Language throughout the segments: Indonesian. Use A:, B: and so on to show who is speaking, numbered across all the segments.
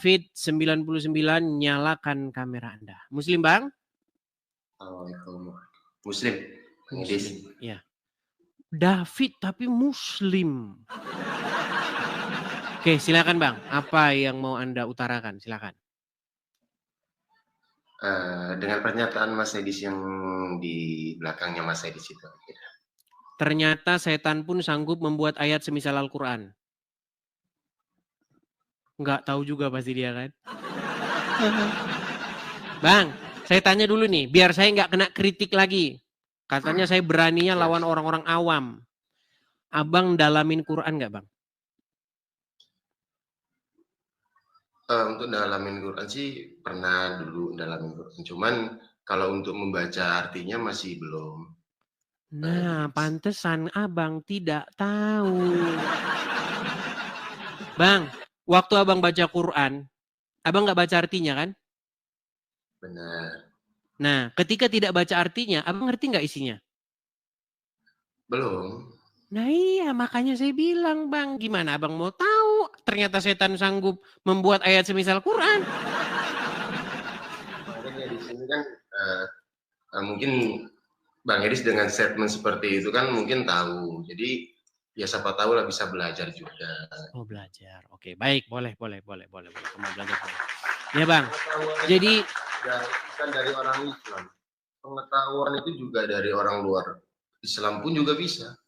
A: Fit 99, nyalakan kamera Anda. Muslim, Bang?
B: Assalamualaikum. Muslim.
A: Muslim, ya. David tapi Muslim. Oke, silakan Bang. Apa yang mau Anda utarakan? Silakan.
B: Dengan pernyataan Mas Edis yang di belakangnya Mas Edis itu.
A: Ternyata setan pun sanggup membuat ayat semisal Al-Quran. Nggak tahu juga pasti dia kan. Bang, saya tanya dulu nih, biar saya nggak kena kritik lagi. Katanya saya beraninya lawan orang-orang awam. Abang dalamin Quran nggak, Bang?
B: Untuk dalamin Quran sih pernah dulu dalamin Quran. Cuman kalau untuk membaca artinya masih belum.
A: Nah, pantesan abang tidak tahu. Bang, waktu abang baca Quran, abang nggak baca artinya kan?
B: Benar.
A: Nah, ketika tidak baca artinya, abang ngerti nggak isinya?
B: Belum.
A: Nah iya, makanya saya bilang, Bang, gimana abang mau tahu? Ternyata setan sanggup membuat ayat semisal Quran.
B: Makanya di sini kan mungkin Bang Edis dengan statement seperti itu kan mungkin tahu. Jadi ya siapa tahu lah bisa belajar juga.
A: Oh belajar, oke baik, boleh. Kamu belajar. Ya Bang, jadi
B: bukan dari orang Islam. Pengetahuan itu juga dari orang luar Islam pun juga bisa.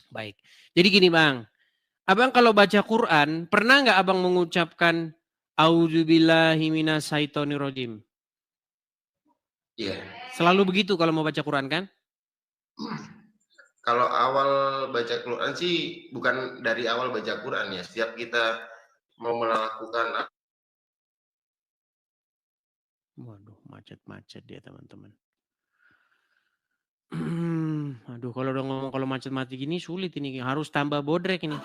A: Baik. Jadi gini Bang, abang kalau baca Quran, pernah nggak abang mengucapkan A'udzubillahi minasyaitonirrajim?
B: Iya.
A: Selalu begitu kalau mau baca Quran kan?
B: Kalau awal baca Quran sih bukan dari awal baca Quran ya. Setiap kita mau melakukan.
A: Waduh, macet dia teman-teman. Aduh, kalau udah ngomong kalau macet mati gini sulit ini, harus tambah bodrek ini.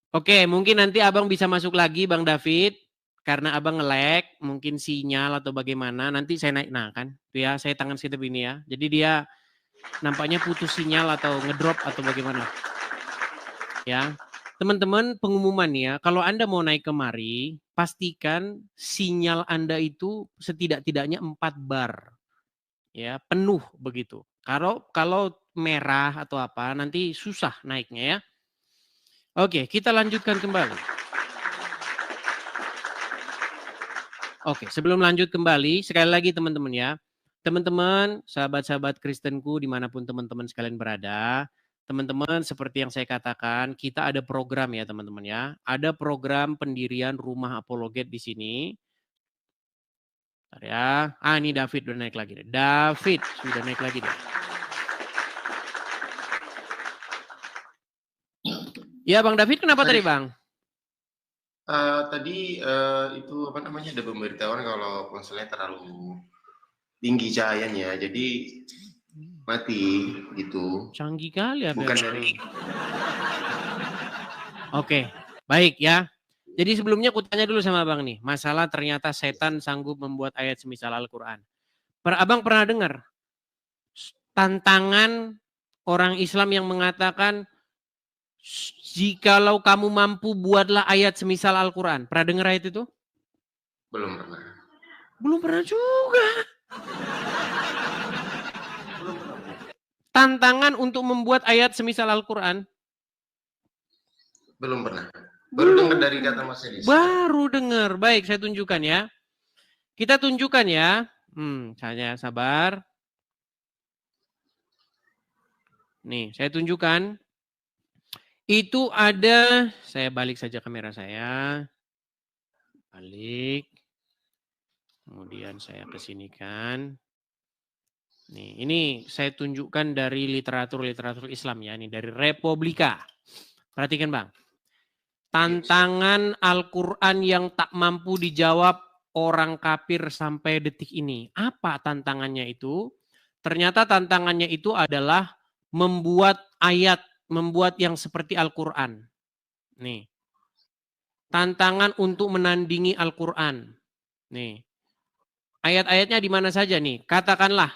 A: Oke, mungkin nanti abang bisa masuk lagi Bang David, karena abang nge-lag, mungkin sinyal atau bagaimana, nanti saya naik, nah kan, tuh ya, saya tangan sekitar ini ya, jadi dia nampaknya putus sinyal atau ngedrop atau bagaimana. Ya, teman-teman pengumuman ya, kalau Anda mau naik kemari, pastikan sinyal Anda itu setidak-tidaknya 4 bar. Ya, penuh begitu. Kalau merah atau apa nanti susah naiknya ya. Oke, kita lanjutkan kembali. Oke, sebelum lanjut kembali, sekali lagi teman-teman ya. Teman-teman, sahabat-sahabat Kristenku dimanapun teman-teman sekalian berada, teman-teman seperti yang saya katakan, kita ada program ya teman-teman ya. Ada program pendirian rumah apologet di sini. Bentar ya. Ini David udah naik lagi. David sudah naik lagi deh. Ya Bang David, kenapa tadi Bang?
B: Tadi itu apa namanya, ada pemberitahuan kalau ponselnya terlalu tinggi cahayanya, jadi mati gitu.
A: Canggih kali ya.
B: Bukan dari.
A: Oke, baik ya. Jadi sebelumnya aku tanya dulu sama Abang nih, masalah ternyata setan sanggup membuat ayat semisal Al-Quran. Abang pernah dengar tantangan orang Islam yang mengatakan jikalau kamu mampu buatlah ayat semisal Al-Quran. Pernah dengar ayat itu?
B: Belum pernah.
A: Belum pernah juga. Tantangan untuk membuat ayat semisal Al-Quran?
B: Belum pernah. Baru dengar dari kata Mas Edis.
A: Baru dengar. Baik, saya tunjukkan ya. Kita tunjukkan ya. Saya sabar. Nih, saya tunjukkan. Itu ada, saya balik saja kamera saya. Balik. Kemudian saya kesinikan. Nih, ini saya tunjukkan dari literatur Islam ya. Ini dari Republika. Perhatikan Bang. Tantangan Al-Quran yang tak mampu dijawab orang kafir sampai detik ini. Apa tantangannya itu? Ternyata tantangannya itu adalah membuat ayat, membuat yang seperti Al-Quran. Nih. Tantangan untuk menandingi Al-Quran. Nih. Ayat-ayatnya di mana saja nih? Katakanlah,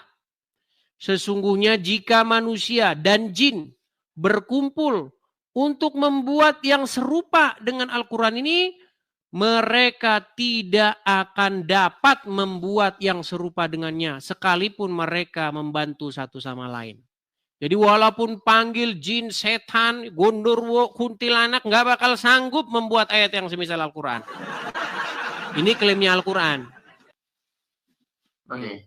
A: sesungguhnya jika manusia dan jin berkumpul untuk membuat yang serupa dengan Al-Quran ini, mereka tidak akan dapat membuat yang serupa dengannya, sekalipun mereka membantu satu sama lain. Jadi walaupun panggil jin, setan, gondorwo, kuntilanak, nggak bakal sanggup membuat ayat yang semisal Al-Quran. Ini klaimnya Al-Quran.
B: Oke.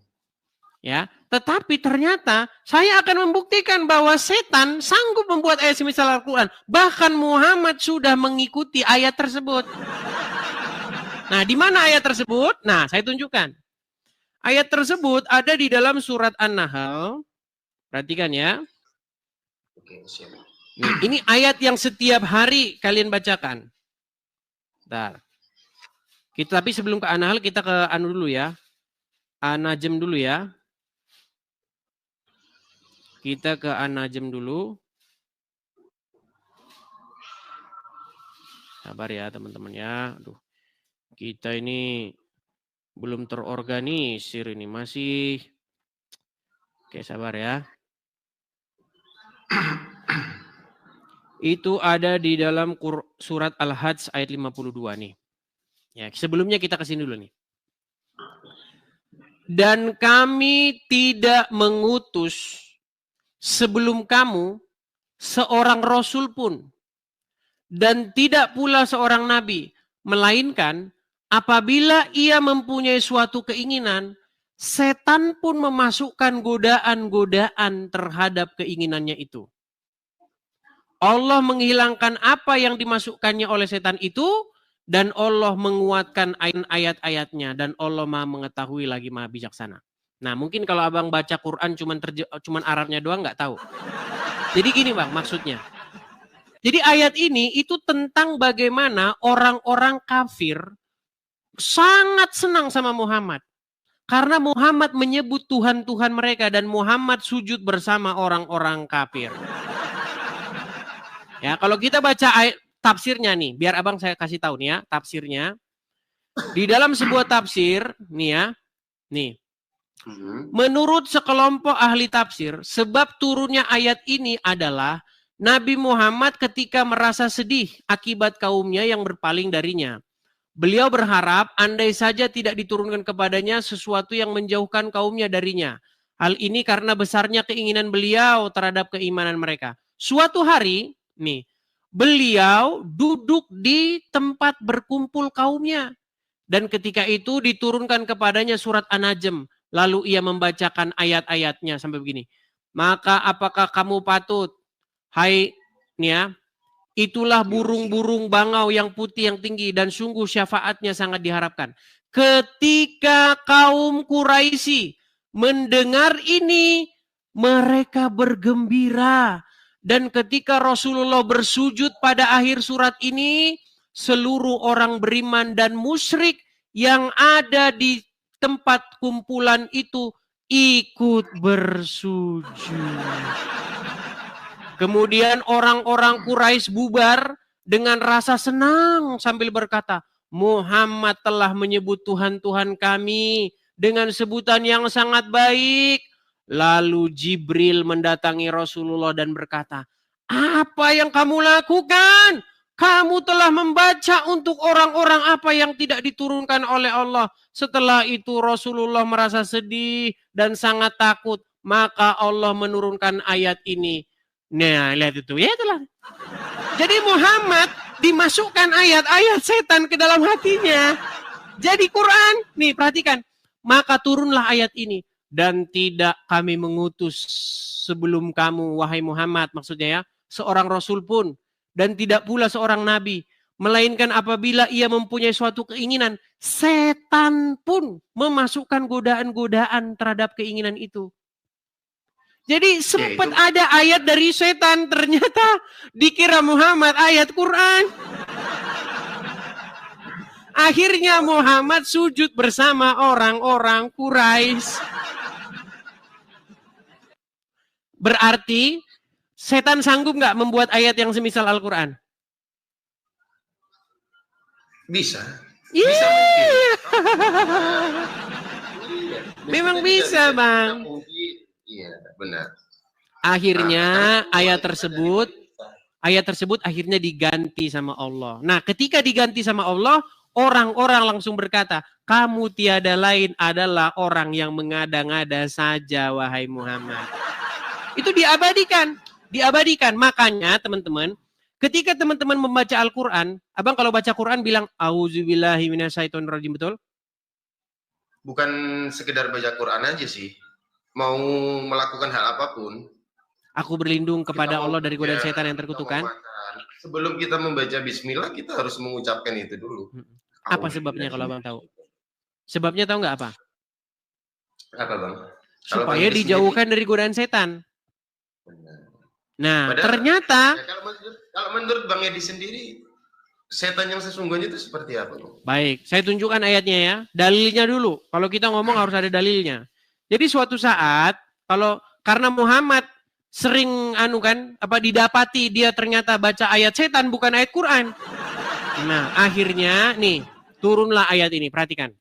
A: Ya, tetapi ternyata saya akan membuktikan bahwa setan sanggup membuat ayat semisal Al-Quran. Bahkan Muhammad sudah mengikuti ayat tersebut. Nah, di mana ayat tersebut? Nah, saya tunjukkan. Ayat tersebut ada di dalam surat An-Nahl. Perhatikan ya.
B: Oke, siap.
A: Nih, ini ayat yang setiap hari kalian bacakan. Bentar. Tapi sebelum ke An-Nahl, kita ke anu dulu ya. An-Najm dulu ya. Kita ke An-Najm dulu. Sabar ya teman-teman ya. Aduh, kita ini belum terorganisir ini. Masih. Oke, sabar ya. Itu ada di dalam surat Al-Hajj ayat 52 nih. Ya, sebelumnya kita ke sini dulu nih. Dan kami tidak mengutus sebelum kamu seorang rasul pun, dan tidak pula seorang nabi, melainkan apabila ia mempunyai suatu keinginan, setan pun memasukkan godaan-godaan terhadap keinginannya itu. Allah menghilangkan apa yang dimasukkannya oleh setan itu, dan Allah menguatkan ayat-ayatnya, dan Allah Maha mengetahui lagi Maha bijaksana. Nah, mungkin kalau abang baca Quran cuman Arabnya doang nggak tahu. Jadi gini bang, maksudnya. Jadi ayat ini itu tentang bagaimana orang-orang kafir sangat senang sama Muhammad. Karena Muhammad menyebut Tuhan-Tuhan mereka dan Muhammad sujud bersama orang-orang kafir. Ya, kalau kita baca ayat tafsirnya nih, biar abang saya kasih tahu nih ya, tafsirnya. Di dalam sebuah tafsir, nih ya, nih. Menurut sekelompok ahli tafsir, sebab turunnya ayat ini adalah Nabi Muhammad ketika merasa sedih akibat kaumnya yang berpaling darinya. Beliau berharap andai saja tidak diturunkan kepadanya sesuatu yang menjauhkan kaumnya darinya. Hal ini karena besarnya keinginan beliau terhadap keimanan mereka. Suatu hari, nih, beliau duduk di tempat berkumpul kaumnya. Dan ketika itu diturunkan kepadanya surat An-Najm. Lalu ia membacakan ayat-ayatnya sampai begini. Maka apakah kamu patut, hai, nih ya, itulah burung-burung bangau yang putih yang tinggi dan sungguh syafaatnya sangat diharapkan. Ketika kaum Quraisy mendengar ini, mereka bergembira. Dan ketika Rasulullah bersujud pada akhir surat ini, seluruh orang beriman dan musyrik yang ada di tempat kumpulan itu ikut bersujud. Kemudian orang-orang Quraisy bubar dengan rasa senang sambil berkata, Muhammad telah menyebut Tuhan-Tuhan kami dengan sebutan yang sangat baik. Lalu Jibril mendatangi Rasulullah dan berkata, apa yang kamu lakukan? Kamu telah membaca untuk orang-orang apa yang tidak diturunkan oleh Allah. Setelah itu Rasulullah merasa sedih dan sangat takut. Maka Allah menurunkan ayat ini. Nah, lihat itu. Ya itulah. Jadi Muhammad dimasukkan ayat-ayat setan ke dalam hatinya. Jadi Quran, nih perhatikan. Maka turunlah ayat ini. Dan tidak kami mengutus sebelum kamu, wahai Muhammad, maksudnya ya, seorang Rasul pun. Dan tidak pula seorang Nabi. Melainkan apabila ia mempunyai suatu keinginan, setan pun memasukkan godaan-godaan terhadap keinginan itu. Jadi sempat ada ayat dari setan, ternyata dikira Muhammad ayat Quran. Akhirnya Muhammad sujud bersama orang-orang Quraisy. Berarti setan sanggup nggak membuat ayat yang semisal Al-Quran?
B: Bisa.
A: Bisa
B: mungkin.
A: Memang bisa, Bang.
B: Iya, benar.
A: Akhirnya ayat tersebut ayat tersebut akhirnya diganti sama Allah. Nah, ketika diganti sama Allah, orang-orang langsung berkata, kamu tiada lain adalah orang yang mengada-ngada saja, wahai Muhammad. Itu diabadikan. Diabadikan. Makanya teman-teman, ketika teman-teman membaca Al-Quran, abang kalau baca Quran bilang, auzubillahi minasyaitonirrajim, betul?
B: Bukan sekedar baca Quran aja sih. Mau melakukan hal apapun.
A: Aku berlindung kepada Allah dari godaan setan yang terkutukan.
B: Sebelum kita membaca bismillah, kita harus mengucapkan itu dulu.
A: Apa sebabnya kalau abang tahu? Sebabnya tahu nggak apa?
B: Apa bang?
A: Supaya dijauhkan dari godaan setan. Nah, ternyata
B: ya, kalau menurut Bang Edi sendiri, setan yang sesungguhnya itu seperti apa?
A: Baik, saya tunjukkan ayatnya ya. Dalilnya dulu. Kalau kita ngomong harus ada dalilnya. Jadi suatu saat, karena Muhammad sering didapati dia ternyata baca ayat setan bukan ayat Quran. Nah, akhirnya nih turunlah ayat ini. Perhatikan.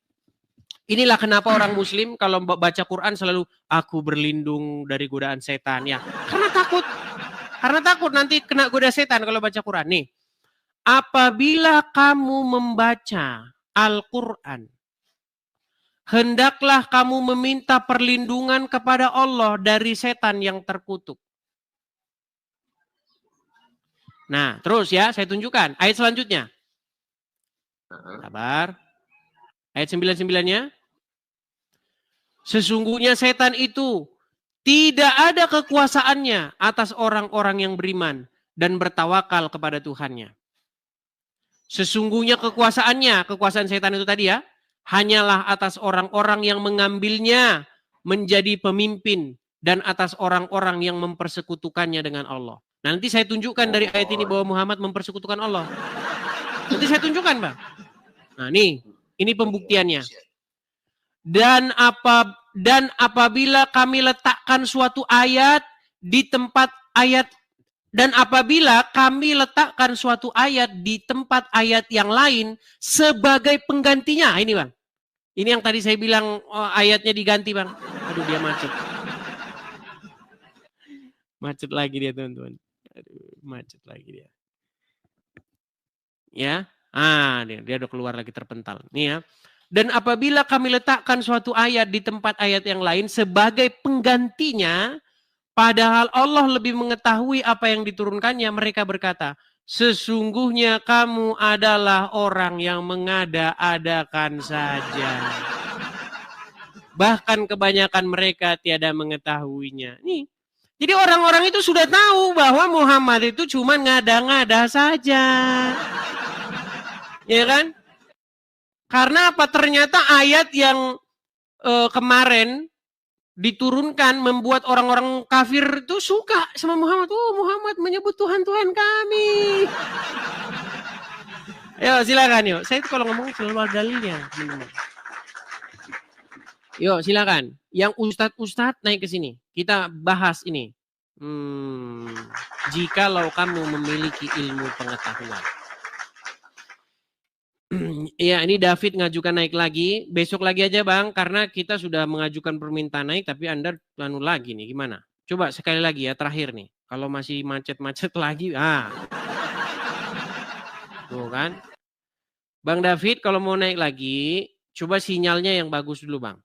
A: Inilah kenapa orang Muslim kalau baca Quran selalu aku berlindung dari godaan setan ya. Karena takut. Karena takut nanti kena goda setan kalau baca Quran. Nih, apabila kamu membaca Al-Quran, hendaklah kamu meminta perlindungan kepada Allah dari setan yang terkutuk. Nah, terus ya, saya tunjukkan. Ayat selanjutnya. Sabar. Ayat 99-nya. Sesungguhnya setan itu tidak ada kekuasaannya atas orang-orang yang beriman dan bertawakal kepada Tuhannya. Sesungguhnya kekuasaan setan itu tadi ya, hanyalah atas orang-orang yang mengambilnya menjadi pemimpin dan atas orang-orang yang mempersekutukannya dengan Allah. Nanti saya tunjukkan dari ayat ini bahwa Muhammad mempersekutukan Allah. Nanti saya tunjukkan, Bang. Nah, ini pembuktiannya. Dan apabila kami letakkan suatu ayat di tempat ayat yang lain sebagai penggantinya. Ini Bang. Ini yang tadi saya bilang ayatnya diganti Bang. Aduh dia macet. Macet lagi dia teman-teman. Aduh macet lagi dia. Ya. Dia udah keluar lagi terpental. Nih ya. Dan apabila kami letakkan suatu ayat di tempat ayat yang lain sebagai penggantinya, padahal Allah lebih mengetahui apa yang diturunkannya, mereka berkata, sesungguhnya kamu adalah orang yang mengada-adakan saja. Bahkan kebanyakan mereka tiada mengetahuinya. Nih, jadi orang-orang itu sudah tahu bahwa Muhammad itu cuma ngada-ngada saja. Ya kan? Karena apa? Ternyata ayat yang kemarin diturunkan membuat orang-orang kafir itu suka sama Muhammad. Oh, Muhammad menyebut Tuhan-Tuhan kami. Yuk, silakan yuk. Saya itu kalau ngomong selalu ada dalilnya. Yuk, silakan. Yang ustadz naik ke sini. Kita bahas ini. Jikalau kamu memiliki ilmu pengetahuan. Iya, ini David ngajukan naik lagi. Besok lagi aja Bang, karena kita sudah mengajukan permintaan naik, tapi Anda lagi nih, gimana? Coba sekali lagi ya, terakhir nih. Kalau masih macet-macet lagi, tuh kan. Bang David, kalau mau naik lagi, coba sinyalnya yang bagus dulu Bang.